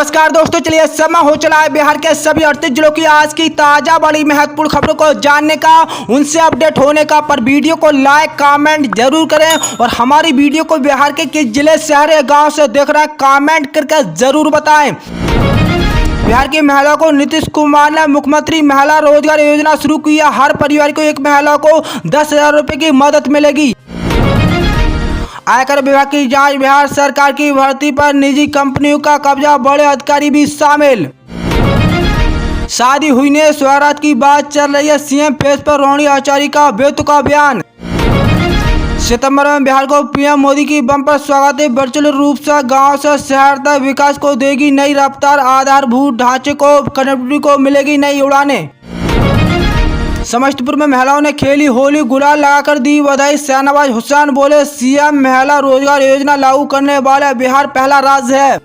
नमस्कार दोस्तों, चलिए समय हो चला है बिहार के सभी 38 जिलों की आज की ताजा बड़ी महत्वपूर्ण खबरों को जानने का, उनसे अपडेट होने का। पर वीडियो को लाइक कमेंट जरूर करें और हमारी वीडियो को बिहार के किस जिले शहर या गांव से देख रहे हैं कमेंट करके जरूर बताएं। बिहार की महिला को नीतीश कुमार ने मुख्यमंत्री महिला रोजगार योजना शुरू की है। हर परिवार को एक महिला को 10,000 रुपए की मदद मिलेगी। आयकर विभाग की जांच, बिहार सरकार की भर्ती पर निजी कंपनियों का कब्जा, बड़े अधिकारी भी शामिल। शादी हुई ने स्वराज की बात चल रही है, सीएम फेस पर रोहिणी आचार्य का बेतुका बयान। सितंबर में बिहार को पीएम मोदी की बम्पर स्वागत है। वर्चुअल रूप से गांव से शहर तक विकास को देगी नई रफ्तार, आधारभूत ढांचे को कनेक्टिविटी को मिलेगी नई उड़ानें। समस्तीपुर में महिलाओं ने खेली होली, गुलाल लगाकर दी बधाई। शाहनवाज हुसैन बोले, सीएम महिला रोजगार योजना लागू करने वाला बिहार पहला राज्य है।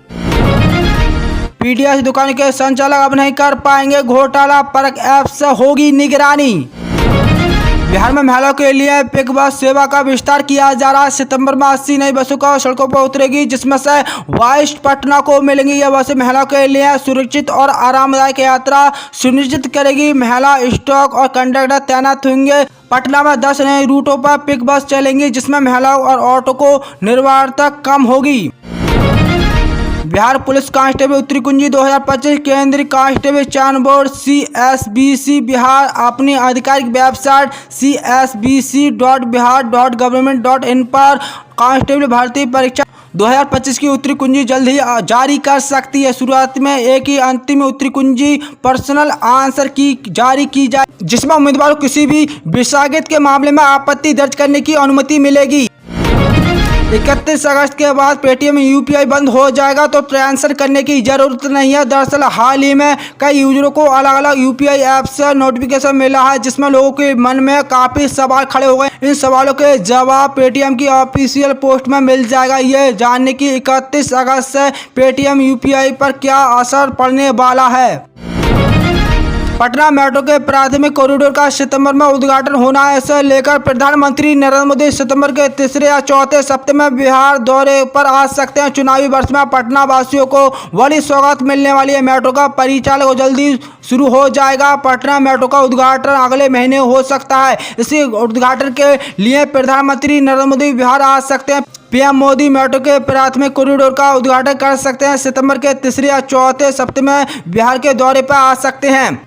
पीडीएस दुकान के संचालक अब नहीं कर पाएंगे घोटाला, परख ऐप से होगी निगरानी। बिहार में महिलाओं के लिए पिक बस सेवा का विस्तार किया जा रहा है। सितंबर में 80 नई बसों का सड़कों पर उतरेगी, जिसमें से 22 पटना को मिलेंगी। यह बसें महिलाओं के लिए सुरक्षित और आरामदायक यात्रा सुनिश्चित करेगी। महिला स्टॉक और कंडक्टर तैनात होंगे। पटना में 10 नए रूटों पर पिक बस चलेंगी, जिसमें महिलाओं और ऑटो को निर्भरता कम होगी। बिहार पुलिस कांस्टेबल उत्तरी कुंजी 2025 केंद्रीय कांस्टेबल चयन बोर्ड CSBC बिहार अपनी आधिकारिक वेबसाइट csbc.bihar.gov.in पर कांस्टेबल भर्ती परीक्षा 2025 की उत्तरी कुंजी जल्द ही जारी कर सकती है। शुरुआत में एक ही अंतिम उत्तरी कुंजी पर्सनल आंसर की जारी की जाए, जिसमें उम्मीदवार को किसी भी विषागत के मामले में आपत्ति दर्ज करने की अनुमति मिलेगी। 31 अगस्त के बाद पेटीएम UPI बंद हो जाएगा, तो ट्रांसफर करने की जरूरत नहीं है। दरअसल हाल ही में कई यूजरों को अलग अलग UPI ऐप से नोटिफिकेशन मिला है, जिसमें लोगों के मन में काफी सवाल खड़े हो गए। इन सवालों के जवाब पेटीएम की ऑफिशियल पोस्ट में मिल जाएगा। ये जानने की 31 अगस्त से पेटीएम UPI पर क्या असर पड़ने वाला है। पटना मेट्रो के प्राथमिक कॉरिडोर का सितंबर में उद्घाटन होना है। इसे लेकर प्रधानमंत्री नरेंद्र मोदी सितंबर के तीसरे या चौथे सप्ताह में बिहार दौरे पर आ सकते हैं। चुनावी वर्ष में पटना वासियों को बड़ी सौगात मिलने वाली है। मेट्रो का परिचालन जल्दी शुरू हो जाएगा। पटना मेट्रो का उद्घाटन अगले महीने हो सकता है। इसी उद्घाटन के लिए प्रधानमंत्री नरेंद्र मोदी बिहार आ सकते हैं। पीएम मोदी मेट्रो के प्राथमिक कॉरिडोर का उद्घाटन कर सकते हैं। सितंबर के तीसरे या चौथे सप्ताह में बिहार के दौरे पर आ सकते हैं।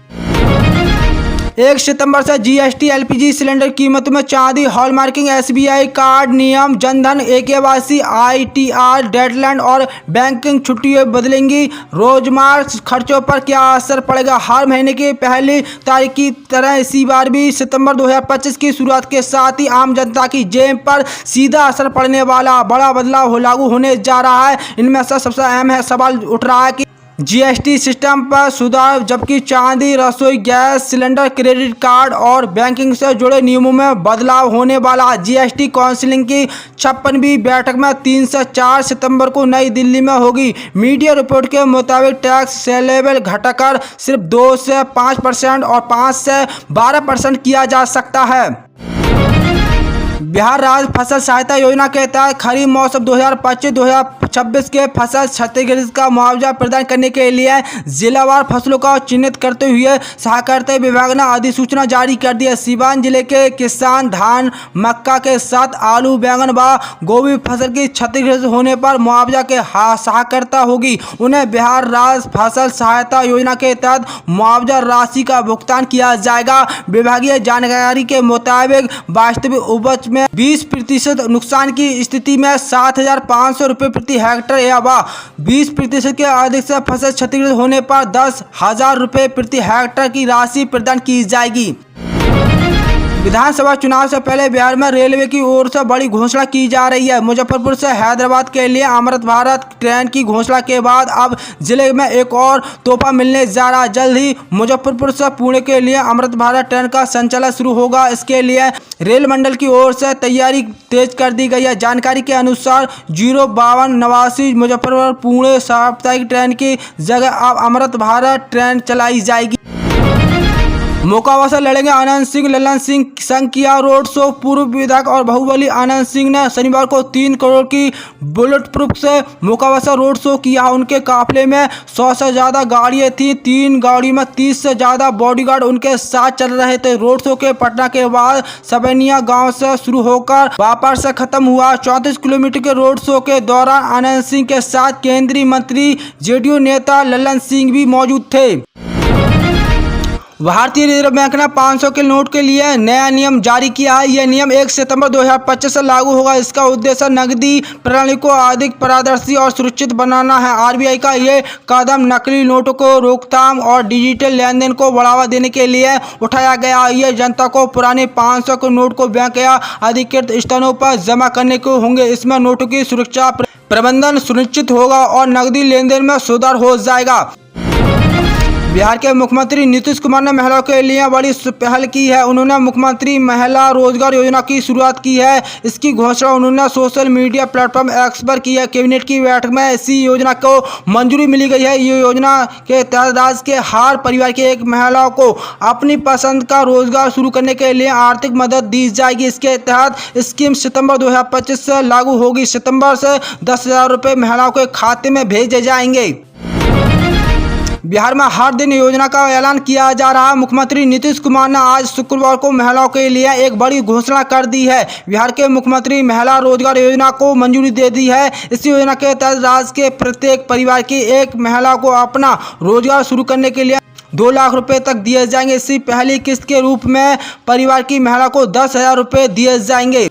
1 सितंबर से GST LPG सिलेंडर कीमतों में चांदी, हॉलमार्किंग, SBI कार्ड नियम, जनधन, KYC, ITR डेडलाइन और बैंकिंग छुट्टियां बदलेंगी। रोजमर्रा खर्चों पर क्या असर पड़ेगा। हर महीने की पहली तारीख की तरह इसी बार भी सितंबर 2025 की शुरुआत के साथ ही आम जनता की जेब पर सीधा असर पड़ने वाला बड़ा बदलाव लागू होने जा रहा है। इनमें से सबसे अहम सवाल उठ रहा है कि GST सिस्टम पर सुधार, जबकि चांदी, रसोई गैस सिलेंडर, क्रेडिट कार्ड और बैंकिंग से जुड़े नियमों में बदलाव होने वाला है। GST काउंसिल की 56वीं बैठक में 3 से 4 सितंबर को नई दिल्ली में होगी। मीडिया रिपोर्ट के मुताबिक टैक्स स्लैब घटाकर सिर्फ 2 से 5% और 5 से 12% किया जा सकता है। बिहार राज्य फसल सहायता योजना के तहत खरीफ मौसम 2025-2026 के फसल क्षतिग्रस्त का मुआवजा प्रदान करने के लिए जिलावार फसलों का चिन्हित करते हुए सहकारिता विभाग ने अधिसूचना जारी कर दी है। सीवान जिले के किसान धान, मक्का के साथ आलू, बैंगन व गोभी फसल की क्षतिग्रस्त होने पर मुआवजा के सहकारिता होगी। उन्हें बिहार राज्य फसल सहायता योजना के तहत मुआवजा राशि का भुगतान किया जाएगा। विभागीय जानकारी के मुताबिक वास्तविक उपज में 20% नुकसान की स्थिति में 7,500 रुपये प्रति हेक्टेयर या 20% के अधिक से फसल क्षतिग्रस्त होने पर 10,000 रुपये प्रति हेक्टेयर की राशि प्रदान की जाएगी। विधानसभा चुनाव से पहले बिहार में रेलवे की ओर से बड़ी घोषणा की जा रही है। मुजफ्फरपुर से हैदराबाद के लिए अमृत भारत ट्रेन की घोषणा के बाद अब जिले में एक और तोहफा मिलने जा रहा है। जल्द ही मुजफ्फरपुर से पुणे के लिए अमृत भारत ट्रेन का संचालन शुरू होगा। इसके लिए रेल मंडल की ओर से तैयारी तेज कर दी गई है। जानकारी के अनुसार 05289 मुजफ्फरपुर पुणे साप्ताहिक ट्रेन की जगह अब अमृत भारत ट्रेन चलाई जाएगी। मोकावा से लड़ेंगे आनंद सिंह। ललन सिंह संग किया रोड शो। पूर्व विधायक और बाहुबली आनंद सिंह ने शनिवार को 3 करोड़ की बुलेट प्रूफ से मोकावा से रोड शो किया। उनके काफिले में 100 से ज्यादा गाड़ियां थी। 3 गाड़ियों में 30 से ज्यादा बॉडीगार्ड उनके साथ चल रहे थे। रोड शो के पटना के बाद सबैनिया गांव से शुरू होकर बापर से खत्म हुआ। 34 किलोमीटर के रोड शो के दौरान आनंद सिंह के साथ केंद्रीय मंत्री जेडीयू नेता ललन सिंह भी मौजूद थे। भारतीय रिजर्व बैंक ने 500 के नोट के लिए नया नियम जारी किया है। यह नियम 1 सितंबर 2025 से लागू होगा। इसका उद्देश्य नकदी प्रणाली को अधिक पारदर्शी और सुरक्षित बनाना है। आरबीआई का यह कदम नकली नोटों को रोकथाम और डिजिटल लेनदेन को बढ़ावा देने के लिए उठाया गया। यह जनता को पुराने 500 के नोट को बैंक या अधिकृत स्थानों पर जमा करने को होंगे। इसमें नोटों की सुरक्षा प्रबंधन सुनिश्चित होगा और नकदी लेनदेन में सुधार हो जाएगा। बिहार के मुख्यमंत्री नीतीश कुमार ने महिलाओं के लिए बड़ी पहल की है। उन्होंने मुख्यमंत्री महिला रोजगार योजना की शुरुआत की है। इसकी घोषणा उन्होंने सोशल मीडिया प्लेटफॉर्म एक्स पर की है। कैबिनेट की बैठक में इसी योजना को मंजूरी मिली गई है। ये योजना के तहत राज्य के हर परिवार के एक महिला को अपनी पसंद का रोजगार शुरू करने के लिए आर्थिक मदद दी जाएगी। इसके तहत स्कीम सितंबर 2025 से लागू होगी। सितंबर से 10,000 रुपये महिलाओं के खाते में भेजे जाएंगे। बिहार में हर दिन योजना का ऐलान किया जा रहा है। मुख्यमंत्री नीतीश कुमार ने आज शुक्रवार को महिलाओं के लिए एक बड़ी घोषणा कर दी है। बिहार के मुख्यमंत्री महिला रोजगार योजना को मंजूरी दे दी है। इस योजना के तहत राज्य के प्रत्येक परिवार की एक महिला को अपना रोजगार शुरू करने के लिए 2 लाख रुपए तक दिए जाएंगे। इसी पहली किस्त के रूप में परिवार की महिला को 10,000 रुपये दिए जाएंगे।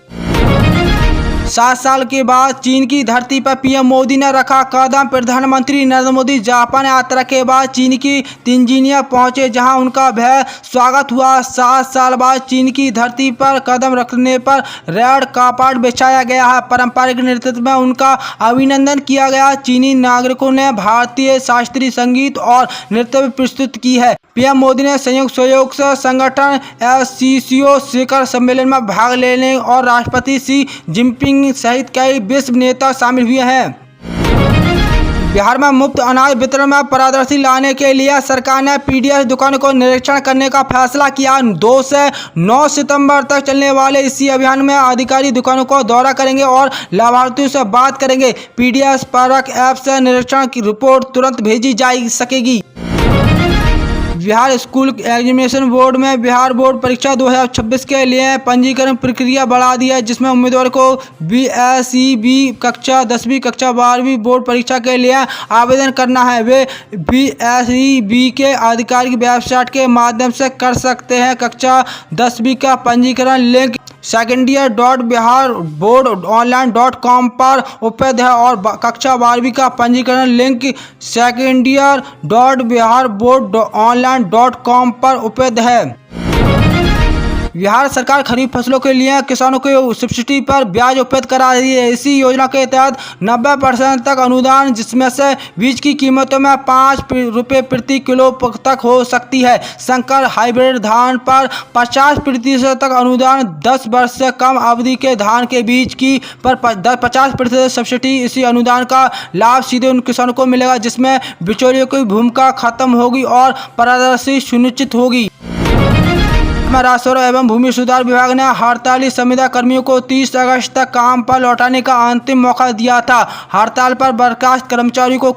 7 साल के बाद चीन की धरती पर पीएम मोदी ने रखा कदम। प्रधानमंत्री नरेंद्र मोदी जापान यात्रा के बाद चीन की तिनजिनिया पहुंचे, जहां उनका भव्य स्वागत हुआ। 7 साल बाद चीन की धरती पर कदम रखने पर रेड कार्पेट बिछाया गया है। पारंपरिक नृत्य में उनका अभिनंदन किया गया। चीनी नागरिकों ने भारतीय शास्त्रीय संगीत और नृत्य प्रस्तुत की है। पीएम मोदी ने संयुक्त सहयोग से संगठन SCO शिखर सम्मेलन में भाग लेने और राष्ट्रपति शी जिनपिंग सहित कई विश्व नेता शामिल हुए हैं। बिहार में मुफ्त अनाज वितरण में पारदर्शी लाने के लिए सरकार ने PDS दुकानों को निरीक्षण करने का फैसला किया। 2 से 9 सितंबर तक चलने वाले इसी अभियान में अधिकारी दुकानों को दौरा करेंगे और लाभार्थियों से बात करेंगे। PDS परख ऐप से निरीक्षण की रिपोर्ट तुरंत भेजी जा सकेगी। बिहार स्कूल एग्जामिनेशन बोर्ड में बिहार बोर्ड परीक्षा 2026 के लिए पंजीकरण प्रक्रिया बढ़ा दी है, जिसमें उम्मीदवार को BSEB कक्षा 10वीं कक्षा 12वीं बोर्ड परीक्षा के लिए आवेदन करना है। वे BSEB के आधिकारिक वेबसाइट के माध्यम से कर सकते हैं। कक्षा 10वीं का पंजीकरण लिंक secondyear.biharboardonline.com पर उपलब्ध है और कक्षा 12वीं का पंजीकरण लिंक secondyear.biharboardonline.com पर उपलब्ध है। बिहार सरकार खरीफ फसलों के लिए किसानों को सब्सिडी पर ब्याज उपलब्ध करा रही है। इसी योजना के तहत 90% तक अनुदान, जिसमें से बीज की कीमतों में 5 रुपये प्रति किलो तक हो सकती है। संकर हाइब्रिड धान पर 50% तक अनुदान, 10 वर्ष से कम अवधि के धान के बीज की पर 50% सब्सिडी। इसी अनुदान का लाभ सीधे उन किसानों को मिलेगा जिसमें बिचौलियों की भूमिका खत्म होगी और पारदर्शी सुनिश्चित होगी। राजस्व एवं भूमि सुधार विभाग ने हड़ताली संविदा कर्मियों को 30 अगस्त तक काम पर लौटाने का अंतिम मौका दिया था। हड़ताल पर बर्खास्त कर्मचारियों को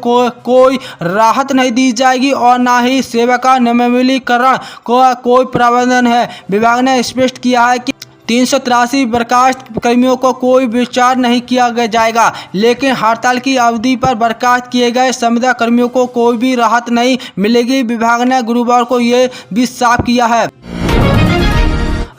कोई राहत नहीं दी जाएगी और न ही सेवा का नवीनीकरण का कोई प्रावधान है। विभाग ने स्पष्ट किया है कि 383 बर्खास्त कर्मियों को कोई विचार नहीं किया जाएगा, लेकिन हड़ताल की अवधि पर बर्खास्त किए गए संविदा कर्मियों को कोई भी राहत नहीं मिलेगी। विभाग ने गुरुवार को ये भी साफ किया है।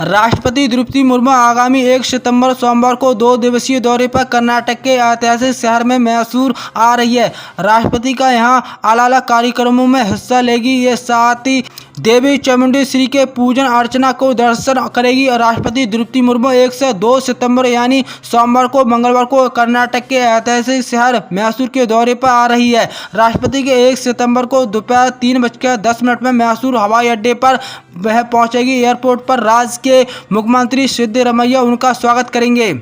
राष्ट्रपति द्रौपदी मुर्मू आगामी 1 सितंबर सोमवार को 2 दिवसीय दौरे पर कर्नाटक के ऐतिहासिक शहर में मैसूर आ रही है। राष्ट्रपति का यहां अलग-अलग कार्यक्रमों में हिस्सा लेगी। ये साथ ही देवी चामुंडेश्वरी के पूजन अर्चना को दर्शन करेगी। राष्ट्रपति द्रौपदी मुर्मू 1 से 2 सितंबर यानी सोमवार को मंगलवार को कर्नाटक के ऐतिहासिक शहर मैसूर के दौरे पर आ रही है। राष्ट्रपति के 1 सितंबर को दोपहर 3:10 में मैसूर हवाई अड्डे पर वह पहुंचेगी। एयरपोर्ट पर राज्य के मुख्यमंत्री सिद्धरामैया उनका स्वागत करेंगे।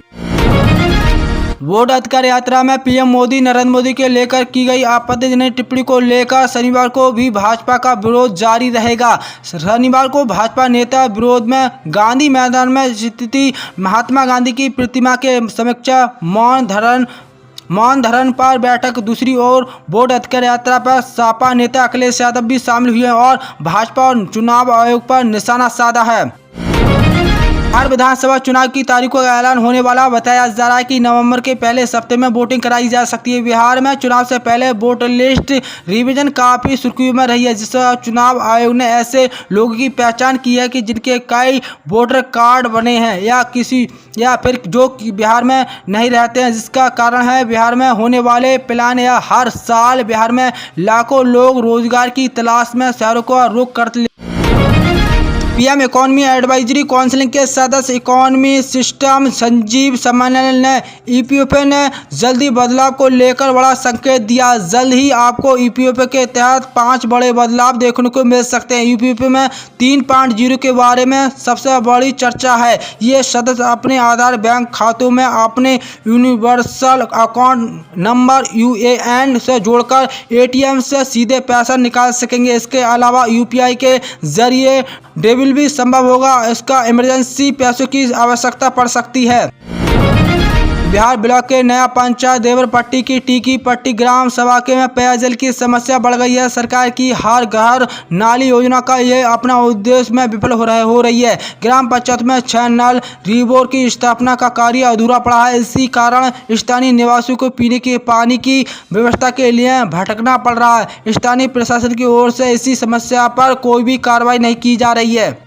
वोट अधिकार यात्रा में पीएम मोदी नरेंद्र मोदी के लेकर की गई आपत्तिजनक टिप्पणी को लेकर शनिवार को भी भाजपा का विरोध जारी रहेगा। शनिवार को भाजपा नेता विरोध में गांधी मैदान में स्थित महात्मा गांधी की प्रतिमा के समक्ष मौन धारण पर बैठक। दूसरी ओर वोट अधिकार यात्रा पर सपा नेता अखिलेश यादव भी शामिल हुए और भाजपा और चुनाव आयोग पर निशाना साधा है। बिहार विधानसभा चुनाव की तारीखों का ऐलान होने वाला बताया जा रहा है कि नवंबर के पहले हफ्ते में वोटिंग कराई जा सकती है। बिहार में चुनाव से पहले वोट लिस्ट रिवीजन काफी सुर्खियों में रही है, जिससे चुनाव आयोग ने ऐसे लोगों की पहचान की है कि जिनके कई वोटर कार्ड बने हैं या फिर जो बिहार में नहीं रहते हैं, जिसका कारण है बिहार में होने वाले प्लान या हर साल बिहार में लाखों लोग रोजगार की तलाश में शहरों का रुख करते। पीएम इकोनॉमी एडवाइजरी काउंसिल के सदस्य इकोनॉमी सिस्टम संजीव सामंत ने ईपीएफओ ने जल्दी बदलाव को लेकर बड़ा संकेत दिया। जल्द ही आपको ईपीएफओ के तहत 5 बड़े बदलाव देखने को मिल सकते हैं। ईपीएफओ में 3.0 के बारे में सबसे बड़ी चर्चा है। ये सदस्य अपने आधार बैंक खातों में अपने यूनिवर्सल अकाउंट नंबर यूएएन से जोड़कर एटीएम से सीधे पैसा निकाल सकेंगे। इसके अलावा यूपीआई के जरिए डेबिट भी संभव होगा। इसका इमरजेंसी पैसों की आवश्यकता पड़ सकती है। बिहार ब्लॉक के नया पंचायत देवरपट्टी की टीकी पट्टी ग्राम सभा के में पेयजल की समस्या बढ़ गई है। सरकार की हर घर नाली योजना का ये अपना उद्देश्य में विफल हो रही है। ग्राम पंचायत में 6 नल रिबोर की स्थापना का कार्य अधूरा पड़ा है। इसी कारण स्थानीय निवासियों को पीने के पानी की व्यवस्था के लिए भटकना पड़ रहा है। स्थानीय प्रशासन की ओर से इसी समस्या पर कोई भी कार्रवाई नहीं की जा रही है।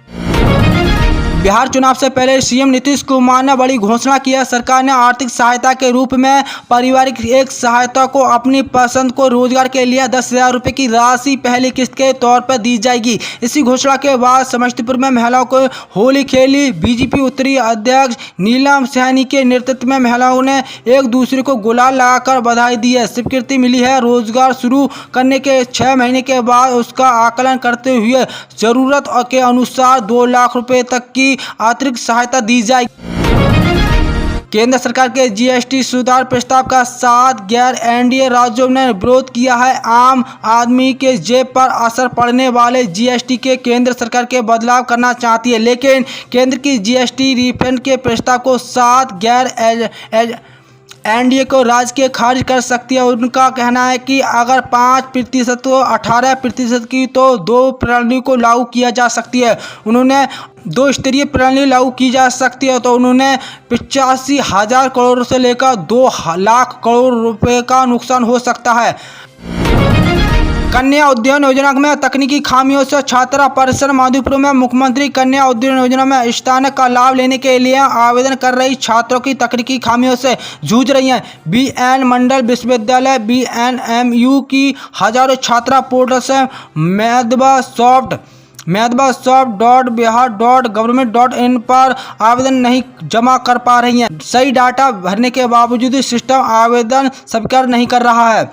बिहार चुनाव से पहले सीएम नीतीश कुमार ने बड़ी घोषणा की है। सरकार ने आर्थिक सहायता के रूप में पारिवारिक एक सहायता को अपनी पसंद को रोजगार के लिए 10,000 रुपये की राशि पहली किस्त के तौर पर दी जाएगी। इसी घोषणा के बाद समस्तीपुर में महिलाओं को होली खेली। बीजेपी उत्तरी अध्यक्ष नीलम सहनी के नेतृत्व में महिलाओं ने एक दूसरे को गुलाल लगाकर बधाई दी है। स्वीकृति मिली है। रोजगार शुरू करने के 6 महीने के बाद उसका आकलन करते हुए जरूरत के अनुसार 2 लाख रुपये तक की अतिरिक्त सहायता दी जाएगी। केंद्र सरकार के जीएसटी सुधार प्रस्ताव का 7 गैर एनडीए राज्यों ने विरोध किया है। आम आदमी के जेब पर असर पड़ने वाले जीएसटी के केंद्र सरकार के बदलाव करना चाहती है, लेकिन केंद्र की जीएसटी रिफंड के प्रस्ताव को 7 गैर एनडीए को राज्य के खारिज कर सकती है। उनका कहना है कि अगर 5% तो 18% की तो 2 प्रणाली को लागू किया जा सकती है। उन्होंने 2 स्तरीय प्रणाली लागू की जा सकती है, तो उन्होंने 85,000 करोड़ से लेकर 2 लाख करोड़ रुपए का नुकसान हो सकता है। कन्या उद्यान योजना में तकनीकी खामियों से छात्रा परिसर माधोपुर में मुख्यमंत्री कन्या उद्यान योजना में स्नातक का लाभ लेने के लिए आवेदन कर रही छात्रों की तकनीकी खामियों से जूझ रही हैं। बीएन मंडल विश्वविद्यालय बीएनएमयू की हजारों छात्रा पोर्टल से mathbasoft.bihar.gov.in पर आवेदन नहीं जमा कर पा रही हैं। सही डाटा भरने के बावजूद सिस्टम आवेदन स्वीकार नहीं कर रहा है।